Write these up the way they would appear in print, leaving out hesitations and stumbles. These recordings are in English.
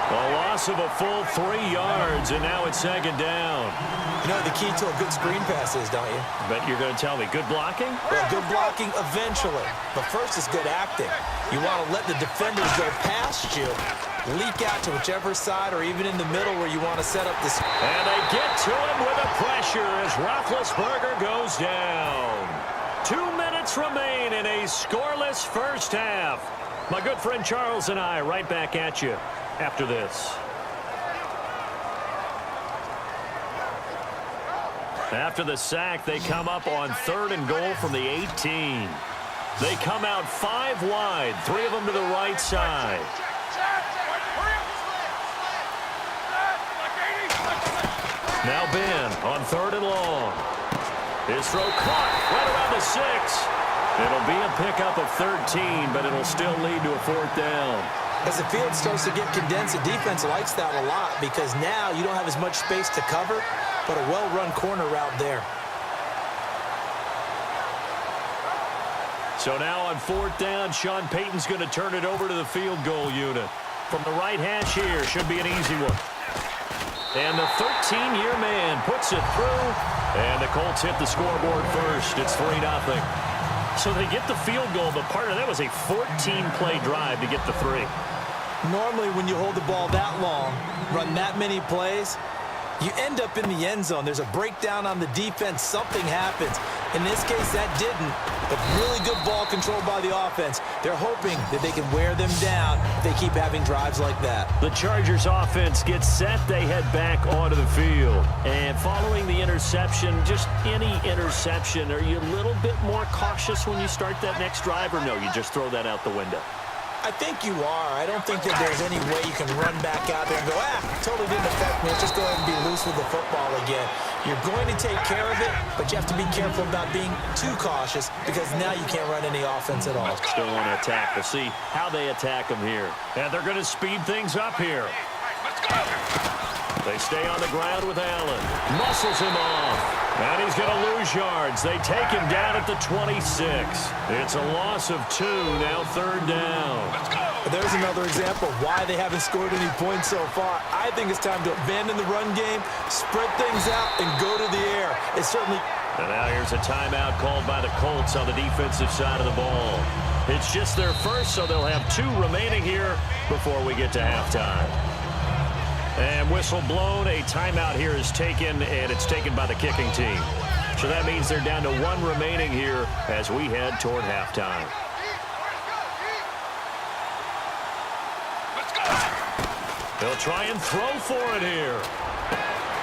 A loss of a full 3 yards, and now it's second down. You know the key to a good screen pass is, don't you? Bet you're going to tell me, good blocking? Well, good blocking eventually. But first is good acting. You want to let the defenders go past you, leak out to whichever side or even in the middle where you want to set up this. And they get to him with the pressure as Roethlisberger goes down. 2 minutes remain in a scoreless first half. My good friend Charles and I right back at you after this. After the sack, they come up on 3rd and goal from the 18. They come out 5 wide, 3 of them to the right side. Now Ben on 3rd and long. His throw caught right around the 6. It'll be a pickup of 13, but it'll still lead to a 4th down. As the field starts to get condensed, the defense likes that a lot because now you don't have as much space to cover, but a well-run corner route there. So now on 4th down, Sean Payton's going to turn it over to the field goal unit. From the right hash here, should be an easy one. And the 13-year man puts it through, and the Colts hit the scoreboard first. It's 3-0. So they get the field goal, but part of that was a 14-play drive to get the 3. Normally, when you hold the ball that long, run that many plays, you end up in the end zone. There's a breakdown on the defense. Something happens. In this case, that didn't. But really good ball control by the offense. They're hoping that they can wear them down if they keep having drives like that. The Chargers offense gets set. They head back onto the field. And following the interception, just any interception, are you a little bit more cautious when you start that next drive, or no, you just throw that out the window? I think you are. I don't think that there's any way you can run back out there and go, totally didn't affect me. Let's just go ahead and be loose with the football again. You're going to take care of it, but you have to be careful about being too cautious because now you can't run any offense at all. Still want to attack. We'll see how they attack them here. And they're going to speed things up here. They stay on the ground with Allen. Muscles him off. And he's going to lose yards. They take him down at the 26. It's a loss of 2, now 3rd down. There's another example of why they haven't scored any points so far. I think it's time to abandon the run game, spread things out, and go to the air. It's certainly... And now here's a timeout called by the Colts on the defensive side of the ball. It's just their first, so they'll have 2 remaining here before we get to halftime. And whistle blown, a timeout here is taken, and it's taken by the kicking team. So that means they're down to 1 remaining here as we head toward halftime. They'll try and throw for it here.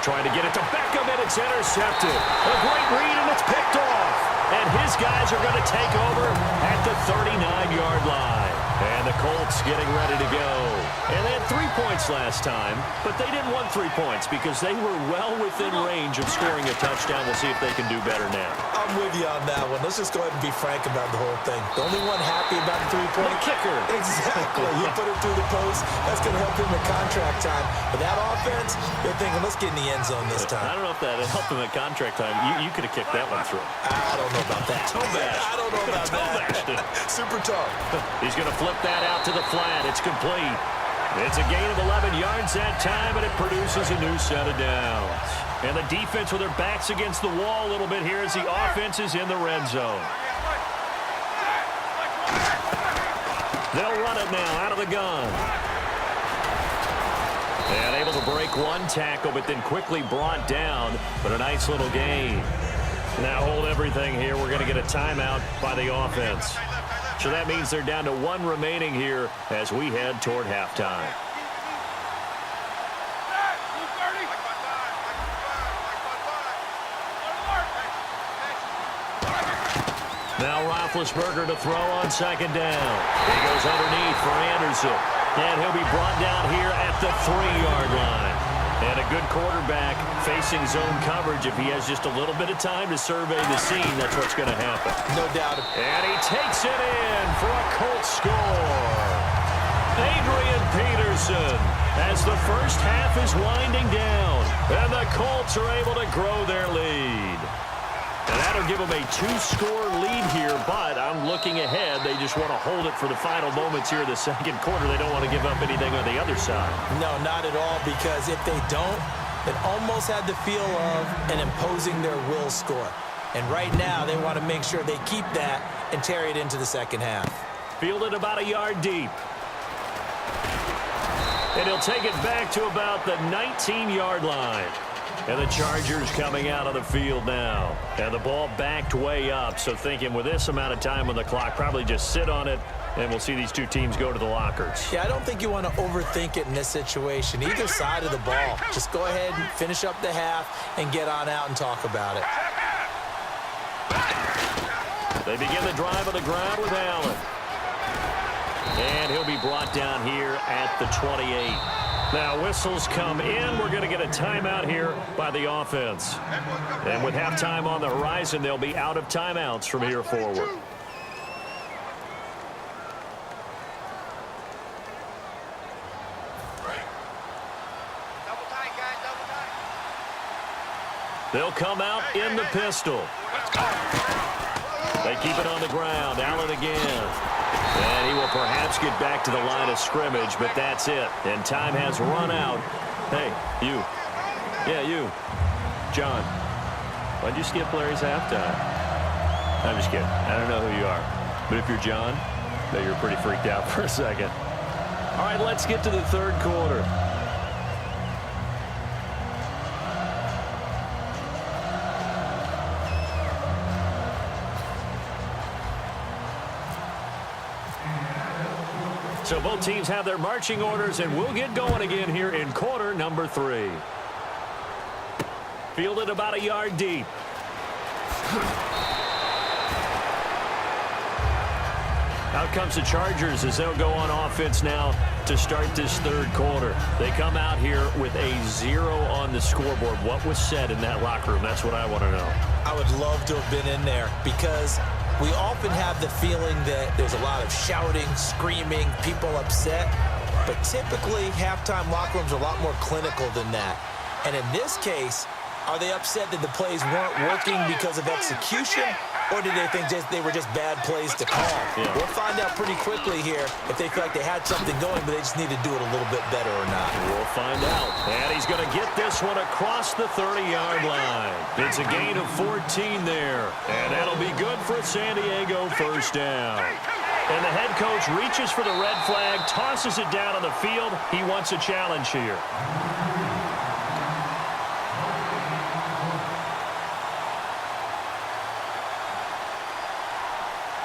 Trying to get it to Beckham, and it's intercepted. A great read, and it's picked off. And his guys are going to take over at the 39-yard line. And the Colts getting ready to go. And they had 3 points last time, but they didn't want 3 points because they were well within range of scoring a touchdown. We'll see if they can do better now. I'm with you on that one. Let's just go ahead and be frank about the whole thing. The only one happy about the 3-point... The kicker. Exactly. You put it through the post. That's going to help him in contract time. But that offense, they're thinking, let's get in the end zone this time. I don't know if that helped him at contract time. You could have kicked that one through. I don't know about that. Toe bash. I don't know about that. Super tough. He's going to flip that out to the flat. It's complete. It's a gain of 11 yards that time, and it produces a new set of downs. And the defense with their backs against the wall a little bit here as the offense is in the red zone. They'll run it now out of the gun. And able to break 1 tackle, but then quickly brought down. But a nice little gain. Now hold everything here. We're going to get a timeout by the offense. So that means they're down to 1 remaining here as we head toward halftime. Now Roethlisberger to throw on 2nd down. He goes underneath for Anderson. And he'll be brought down here at the 3-yard line. And a good quarterback facing zone coverage. If he has just a little bit of time to survey the scene, that's what's going to happen. No doubt. And he takes it in for a Colts score. Adrian Peterson as the first half is winding down. And the Colts are able to grow their lead. And that'll give them a 2-score lead here, but I'm looking ahead. They just want to hold it for the final moments here in the second quarter. They don't want to give up anything on the other side. No, not at all, because if they don't, it almost had the feel of an imposing their will score. And right now, they want to make sure they keep that and carry it into the second half. Fielded about a yard deep. And he'll take it back to about the 19-yard line. And the Chargers coming out on the field now. And the ball backed way up, so thinking with this amount of time on the clock, probably just sit on it, and we'll see these two teams go to the lockers. Yeah, I don't think you want to overthink it in this situation. Either side of the ball. Just go ahead and finish up the half and get on out and talk about it. They begin the drive on the ground with Allen. And he'll be brought down here at the 28. Now, whistles come in. We're going to get a timeout here by the offense. And with halftime on the horizon, they'll be out of timeouts from here forward. They'll come out in the pistol. They keep it on the ground. Allen again. And he will perhaps get back to the line of scrimmage, but that's it. And time has run out. Hey, you. Yeah, you. John, why'd you skip Larry's halftime? I'm just kidding. I don't know who you are. But if you're John, I bet you're pretty freaked out for a second. All right, let's get to the third quarter. So both teams have their marching orders, and we'll get going again here in quarter number 3. Fielded about a yard deep. Out comes the Chargers as they'll go on offense now to start this third quarter. They come out here with a 0 on the scoreboard. What was said in that locker room? That's what I want to know. I would love to have been in there because we often have the feeling that there's a lot of shouting, screaming, people upset. But typically, halftime locker rooms are a lot more clinical than that. And in this case, are they upset that the plays weren't working because of execution? Or did they think they were just bad plays to call? Yeah. We'll find out pretty quickly here if they feel like they had something going, but they just need to do it a little bit better or not. We'll find out. And he's going to get this one across the 30-yard line. It's a gain of 14 there. And that'll be good for San Diego first down. And the head coach reaches for the red flag, tosses it down on the field. He wants a challenge here.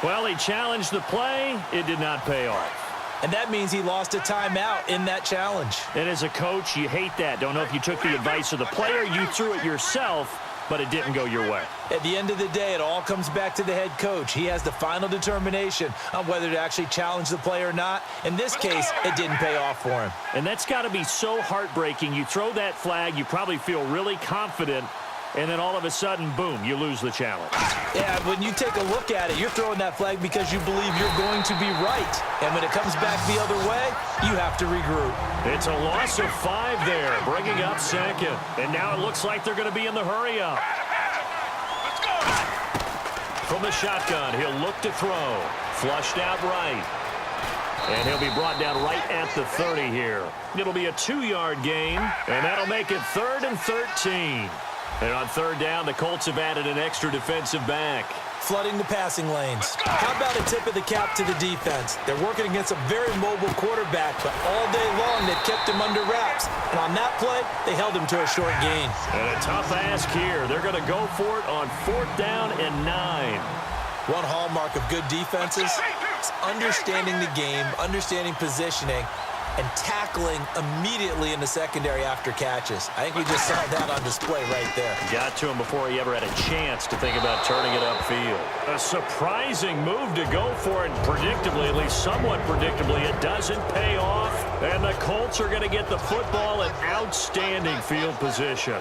Well, he challenged the play. It did not pay off. And that means he lost a timeout in that challenge. And as a coach, you hate that. Don't know if you took the advice of the player. You threw it yourself, but it didn't go your way. At the end of the day, it all comes back to the head coach. He has the final determination on whether to actually challenge the play or not. In this case, it didn't pay off for him. And that's got to be so heartbreaking. You throw that flag, you probably feel really confident, and then all of a sudden, boom, you lose the challenge. Yeah, when you take a look at it, you're throwing that flag because you believe you're going to be right. And when it comes back the other way, you have to regroup. It's a loss of 5 there, bringing up second. And now it looks like they're going to be in the hurry-up. From the shotgun, he'll look to throw. Flushed out right. And he'll be brought down right at the 30 here. It'll be a 2-yard gain, and that'll make it 3rd and 13. And on third down, the Colts have added an extra defensive back. Flooding the passing lanes. How about a tip of the cap to the defense? They're working against a very mobile quarterback, but all day long they've kept him under wraps. And on that play, they held him to a short gain. And a tough ask here. They're going to go for it on 4th down and 9. One hallmark of good defenses is understanding the game, understanding positioning, and tackling immediately in the secondary after catches. I think we just saw that on display right there. Got to him before he ever had a chance to think about turning it upfield. A surprising move to go for it, predictably, at least somewhat predictably. It doesn't pay off, and the Colts are going to get the football in outstanding field position.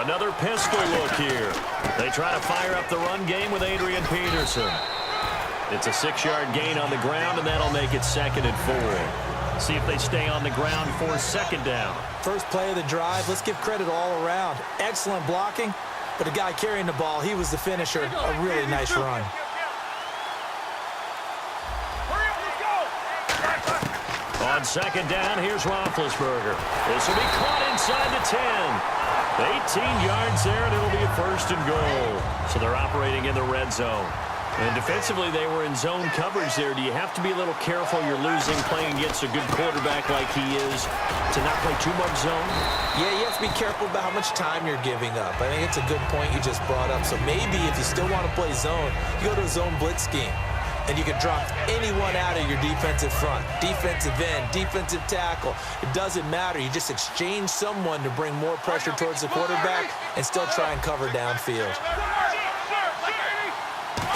Another pistol look here. They try to fire up the run game with Adrian Peterson. It's a 6-yard gain on the ground, and that'll make it 2nd and 4. See if they stay on the ground for 2nd down. First play of the drive, let's give credit all around. Excellent blocking, but the guy carrying the ball, he was the finisher. A really nice run. On second down, here's Roethlisberger. This will be caught inside the 10. 18 yards there, and it'll be a first and goal. So they're operating in the red zone. And defensively, they were in zone coverage there. Do you have to be a little careful? You're losing playing against a good quarterback like he is to not play too much zone? Yeah, you have to be careful about how much time you're giving up. I think it's a good point you just brought up. So maybe if you still want to play zone, you go to a zone blitz scheme. And you can drop anyone out of your defensive front. Defensive end, defensive tackle. It doesn't matter. You just exchange someone to bring more pressure towards the quarterback and still try and cover downfield.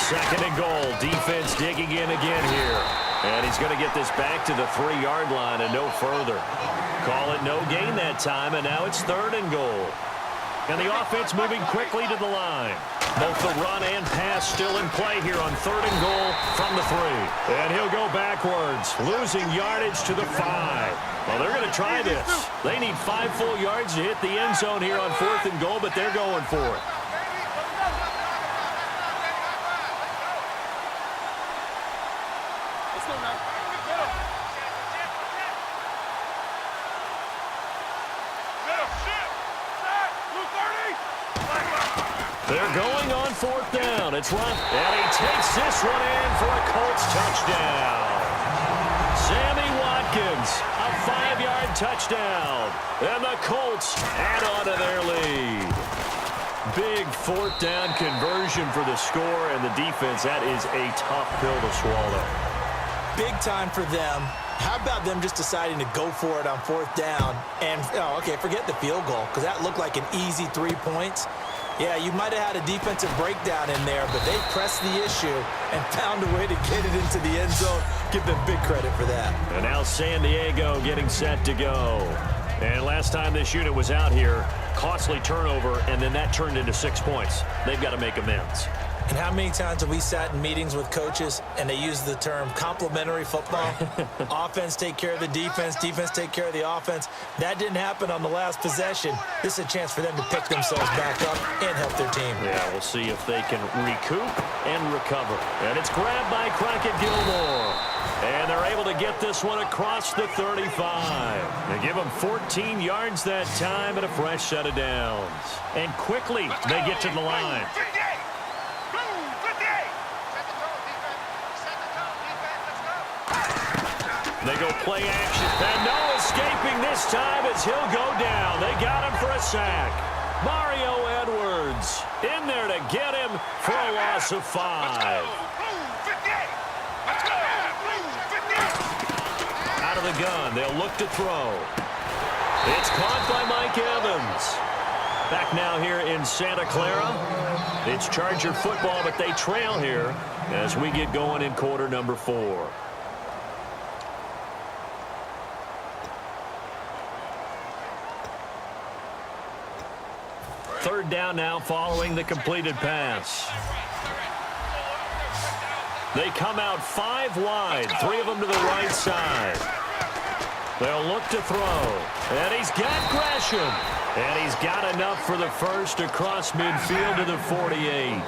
Second and goal. Defense digging in again here. And he's going to get this back to the 3-yard line and no further. Call it no gain that time, and now it's third and goal. And the offense moving quickly to the line. Both the run and pass still in play here on third and goal from the 3. And he'll go backwards, losing yardage to the 5. Well, they're going to try this. They need 5 full yards to hit the end zone here on fourth and goal, but they're going for it. They're going on fourth down. It's run, and he takes this one in for a Colts touchdown. Sammy Watkins, a 5-yard touchdown. And the Colts add on to their lead. Big fourth down conversion for the score, and the defense, that is a tough pill to swallow. Big time for them. How about them just deciding to go for it on fourth down? And, okay, forget the field goal, because that looked like an easy 3 points. Yeah, you might have had a defensive breakdown in there, but they pressed the issue and found a way to get it into the end zone. Give them big credit for that. And now San Diego getting set to go. And last time this unit was out here, costly turnover, and then that turned into 6 points. They've got to make amends. And how many times have we sat in meetings with coaches and they use the term complementary football? Offense take care of the defense, defense take care of the offense. That didn't happen on the last possession. This is a chance for them to pick themselves back up and help their team. Yeah, we'll see if they can recoup and recover. And it's grabbed by Crockett Gilmore. And they're able to get this one across the 35. They give them 14 yards that time and a fresh set of downs. And quickly they get to the line. They go play action. And no escaping this time as he'll go down. They got him for a sack. Mario Edwards in there to get him for a loss of 5. Out of the gun. They'll look to throw. It's caught by Mike Evans. Back now here in Santa Clara. It's Charger football, but they trail here as we get going in quarter number 4. Third down now following the completed pass. They come out 5 wide, 3 of them to the right side. They'll look to throw. And he's got Gresham. And he's got enough for the first across midfield to the 48.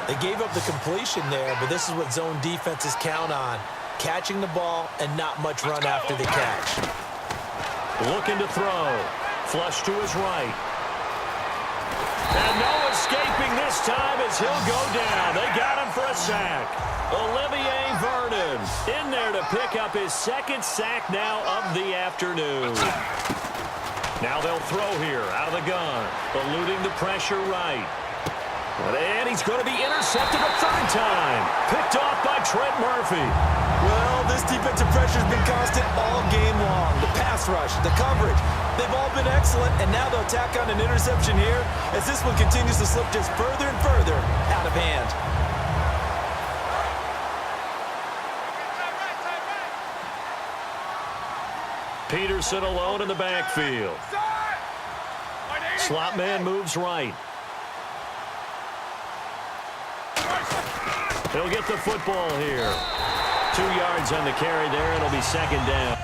They gave up the completion there, but this is what zone defenses count on. Catching the ball and not much run after the catch. Looking to throw. Flush to his right. And no escaping this time as he'll go down. They got him for a sack. Olivier Vernon in there to pick up his second sack now of the afternoon. Now they'll throw here out of the gun. Eluding the pressure right. And he's going to be intercepted a third time. Picked off by Trent Murphy. Well, this defensive pressure has been constant all game long. The pass rush, the coverage, they've all been excellent, and now they'll tack on an interception here as this one continues to slip just further and further out of hand. Peterson alone in the backfield. Slot man moves right. He'll get the football here. 2 yards on the carry there. It'll be second down.